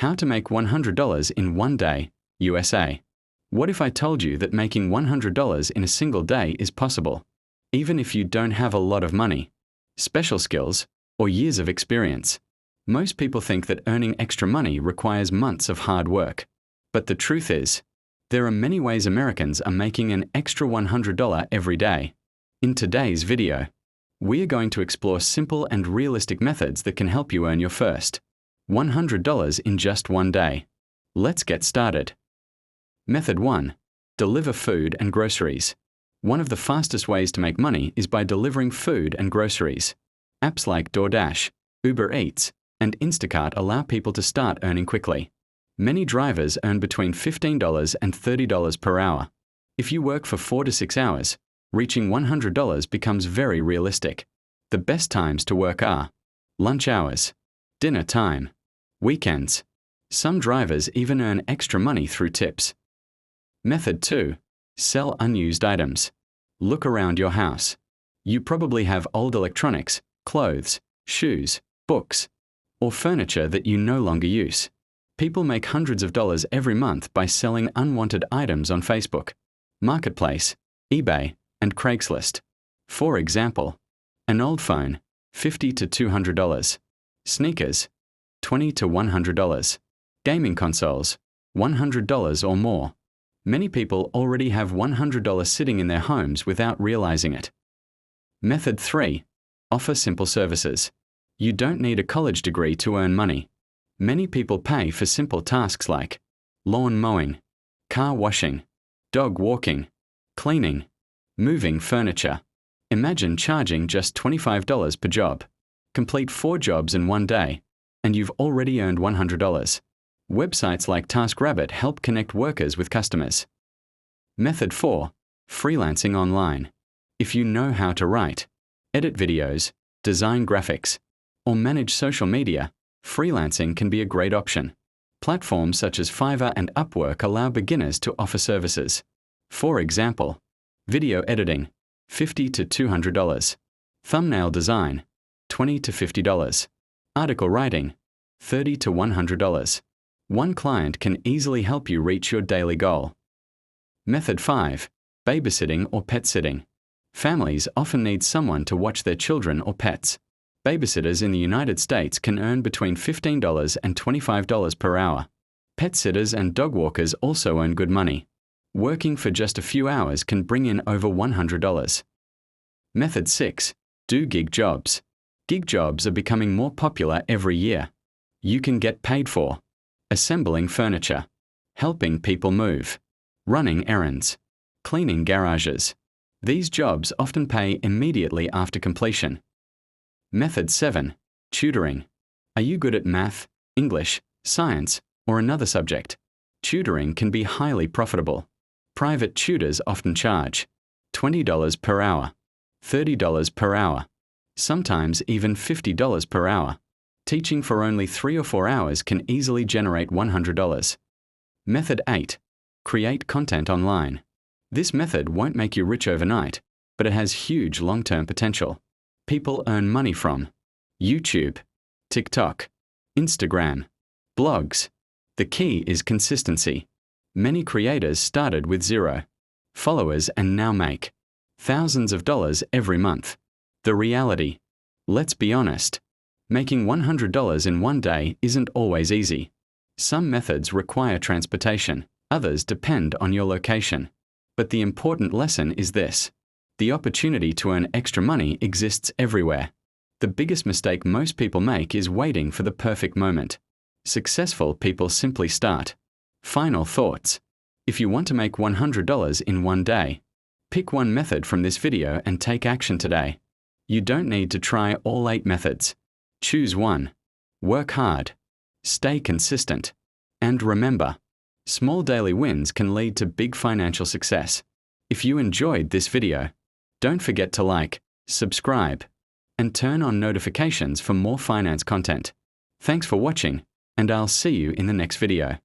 How to make $100 in one day, USA. What if I told you that making $100 in a single day is possible, even if you don't have a lot of money, special skills, or years of experience? Most people think that earning extra money requires months of hard work. But the truth is, there are many ways Americans are making an extra $100 every day. In today's video, we are going to explore simple and realistic methods that can help you earn your first $100 in just one day. Let's get started. Method 1. Deliver food and groceries. One of the fastest ways to make money is by delivering food and groceries. Apps like DoorDash, Uber Eats, and Instacart allow people to start earning quickly. Many drivers earn between $15 and $30 per hour. If you work for 4 to 6 hours, reaching $100 becomes very realistic. The best times to work are lunch hours, dinner time, weekends. Some drivers even earn extra money through tips. Method 2. Sell unused items. Look around your house. You probably have old electronics, clothes, shoes, books, or furniture that you no longer use. People make hundreds of dollars every month by selling unwanted items on Facebook, Marketplace, eBay, and Craigslist. For example, an old phone, $50 to $200. Sneakers, $20 to $100. Gaming consoles, $100 or more. Many people already have $100 sitting in their homes without realizing it. Method 3. Offer simple services. You don't need a college degree to earn money. Many people pay for simple tasks like lawn mowing, car washing, dog walking, cleaning, moving furniture. Imagine charging just $25 per job. Complete 4 jobs in one day, and you've already earned $100. Websites like TaskRabbit help connect workers with customers. Method 4. Freelancing online. If you know how to write, edit videos, design graphics, or manage social media, freelancing can be a great option. Platforms such as Fiverr and Upwork allow beginners to offer services. For example, video editing, $50 to $200. Thumbnail design, $20 to $50. Article writing, $30 to $100. One client can easily help you reach your daily goal. Method 5. Babysitting or pet sitting. Families often need someone to watch their children or pets. Babysitters in the United States can earn between $15 and $25 per hour. Pet sitters and dog walkers also earn good money. Working for just a few hours can bring in over $100. Method 6. Do gig jobs. Gig jobs are becoming more popular every year. You can get paid for assembling furniture, helping people move, running errands, cleaning garages. These jobs often pay immediately after completion. Method 7. Tutoring. Are you good at math, English, science, or another subject? Tutoring can be highly profitable. Private tutors often charge $20 per hour, $30 per hour, sometimes even $50 per hour. Teaching for only 3 or 4 hours can easily generate $100. Method 8. Create content online. This method won't make you rich overnight, but it has huge long-term potential. People earn money from YouTube, TikTok, Instagram, blogs. The key is consistency. Many creators started with 0 followers and now make thousands of dollars every month. The reality. Let's be honest. Making $100 in one day isn't always easy. Some methods require transportation, others depend on your location. But the important lesson is this. The opportunity to earn extra money exists everywhere. The biggest mistake most people make is waiting for the perfect moment. Successful people simply start. Final thoughts. If you want to make $100 in one day, pick one method from this video and take action today. You don't need to try all 8 methods. Choose one. Work hard. Stay consistent. And remember, small daily wins can lead to big financial success. If you enjoyed this video, don't forget to like, subscribe, and turn on notifications for more finance content. Thanks for watching, and I'll see you in the next video.